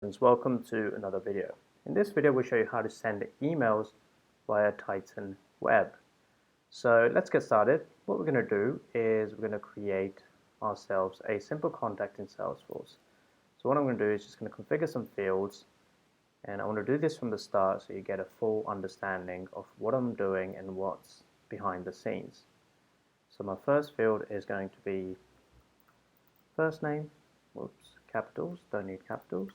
Friends, welcome to another video. In this video we'll show you how to send emails via Titan Web. So let's get started. What we're going to do is we're going to create ourselves a simple contact in Salesforce. So what I'm going to do is just going to configure some fields, and I want to do this from the start so you get a full understanding of what I'm doing and what's behind the scenes. So my first field is going to be first name, capitals, don't need capitals,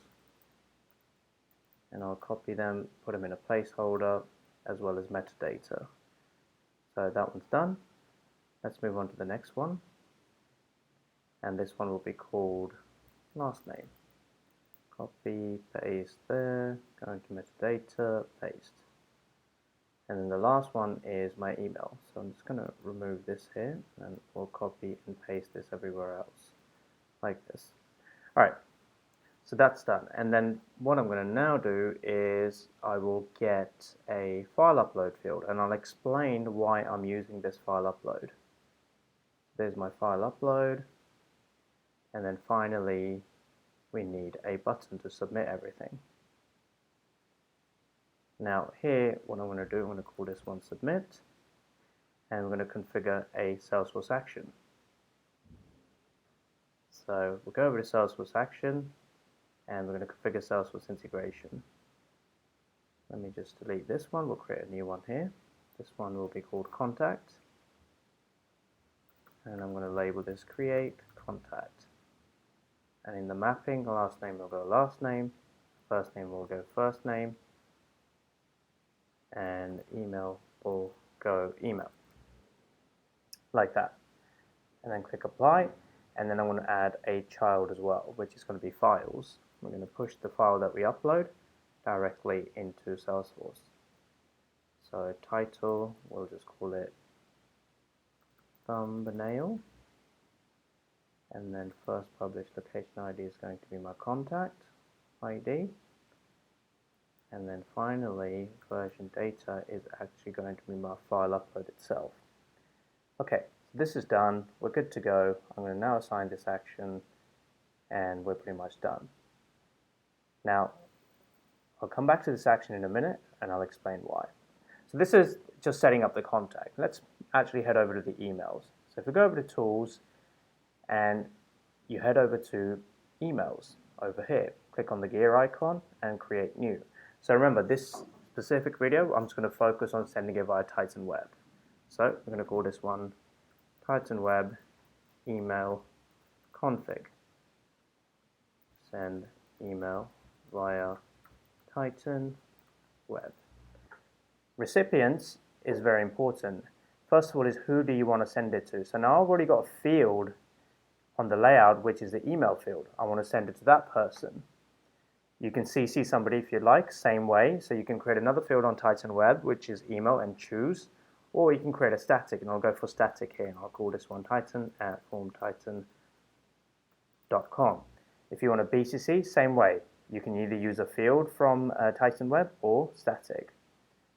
and I'll copy them, put them in a placeholder as well as metadata. So that one's done. Let's move on to the next one, and this one will be called last name. Copy, paste there, go into metadata, paste. And then the last one is my email. So I'm just going to remove this here and we'll copy and paste this everywhere else like this. Alright, so that's done. And then what I'm going to now do is I will get a file upload field, and I'll explain why I'm using this file upload. There's my file upload, and then finally we need a button to submit everything. Now here, what I'm going to do, I'm going to call this one submit, and we're going to configure a Salesforce action. So we'll go over to Salesforce action, and we're going to configure Salesforce integration. Let me just delete this one, we'll create a new one here. This one will be called contact, and I'm going to label this create contact. And in the mapping, the last name will go last name, first name will go first name, and email will go email, like that. And then click apply, and then I'm going to add a child as well, which is going to be files. We're going to push the file that we upload directly into Salesforce. So title, we'll just call it thumbnail, and then first published location ID is going to be my contact ID. And then finally, version data is actually going to be my file upload itself. Okay, so this is done. We're good to go. I'm going to now assign this action, and we're pretty much done. Now, I'll come back to this action in a minute, and I'll explain why. So this is just setting up the contact. Let's actually head over to the emails. So if we go over to Tools, and you head over to Emails over here, click on the gear icon and create new. So remember, this specific video, I'm just going to focus on sending it via Titan Web. So I'm going to call this one Titan Web email config. Send email via Titan Web. Recipients is very important. First of all is who do you want to send it to. So now I've already got a field on the layout, which is the email field. I want to send it to that person. You can CC somebody if you'd like, same way. So you can create another field on Titan Web, which is email, and choose. Or you can create a static, and I'll go for static here, and I'll call this one titan@formtitan.com. If you want a BCC, same way. You can either use a field from Titan Web or static.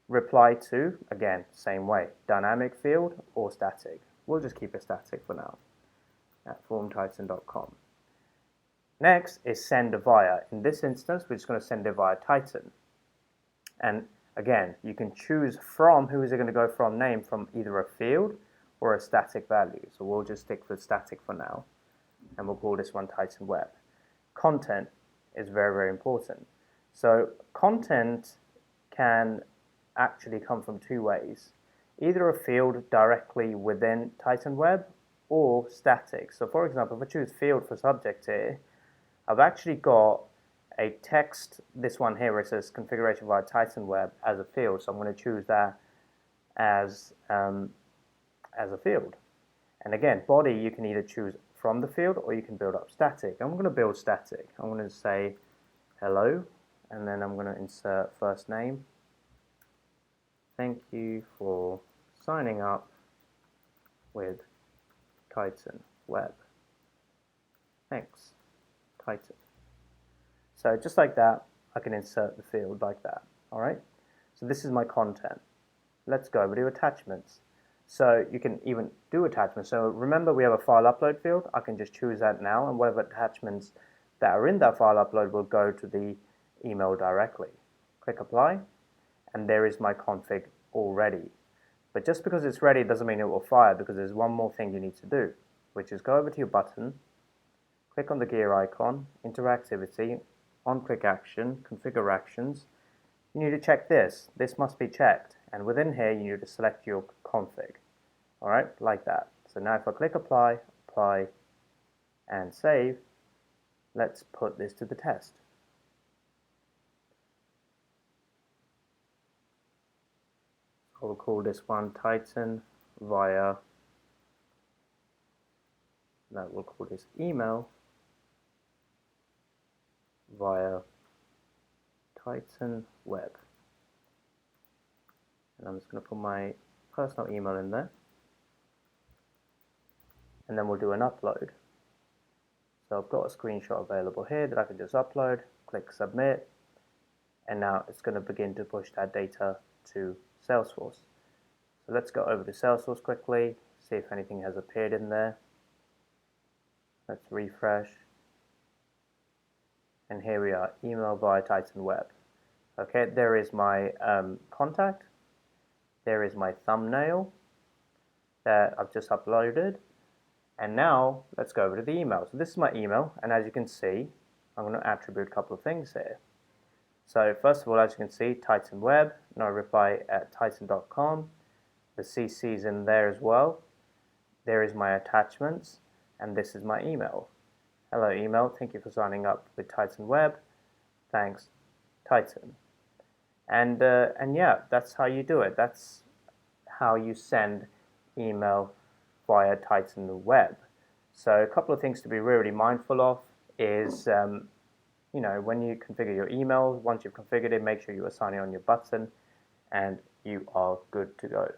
Reply to, again, same way. Dynamic field or static. We'll just keep it static for now, @formtitan.com. Next is send via. In this instance, we're just going to send it via Titan. And again, you can choose from, who is it going to go from, name, from either a field or a static value. So we'll just stick with static for now, and we'll call this one Titan Web. Content is very, very important. So content can actually come from two ways. Either a field directly within Titan Web or static. So for example, if I choose field for subject here, I've actually got a text, this one here where it says configuration via Titan Web, as a field. So I'm going to choose that as a field. And again, body you can either choose from the field or you can build up static. I'm going to build static. I'm going to say hello, and then I'm going to insert first name. Thank you for signing up with Titan Web. Thanks, Titan. So just like that, I can insert the field like that. All right. So this is my content. Let's go over to attachments. So you can even do attachments. So remember, we have a file upload field. I can just choose that now, and whatever attachments that are in that file upload will go to the email directly. Click apply, and there is my config already. But just because it's ready doesn't mean it will fire, because there's one more thing you need to do, which is go over to your button, click on the gear icon, interactivity, on-click action, configure actions. You need to check this. This must be checked. And within here, you need to select your config. All right, like that. So now if I click apply, and save, let's put this to the test. So we'll call this one Titan via, no, we'll call this email via Titan Web. And I'm just going to put my personal email in there. And then we'll do an upload. So I've got a screenshot available here that I can just upload, click submit, and now it's going to begin to push that data to Salesforce. So let's go over to Salesforce quickly, see if anything has appeared in there. Let's refresh. And here we are, email via Titan Web. Okay, there is my contact. There is my thumbnail that I've just uploaded. And now let's go over to the email. So this is my email, and as you can see, I'm going to attribute a couple of things here. So first of all, as you can see, Titan Web, no reply at titan.com. The CC is in there as well. There is my attachments, and this is my email. Hello email, thank you for signing up with Titan Web. Thanks, Titan. And yeah, that's how you do it. That's how you send email via Titan Web. So a couple of things to be really mindful of is, you know, when you configure your email, once you've configured it, make sure you assign it on your button, and you are good to go.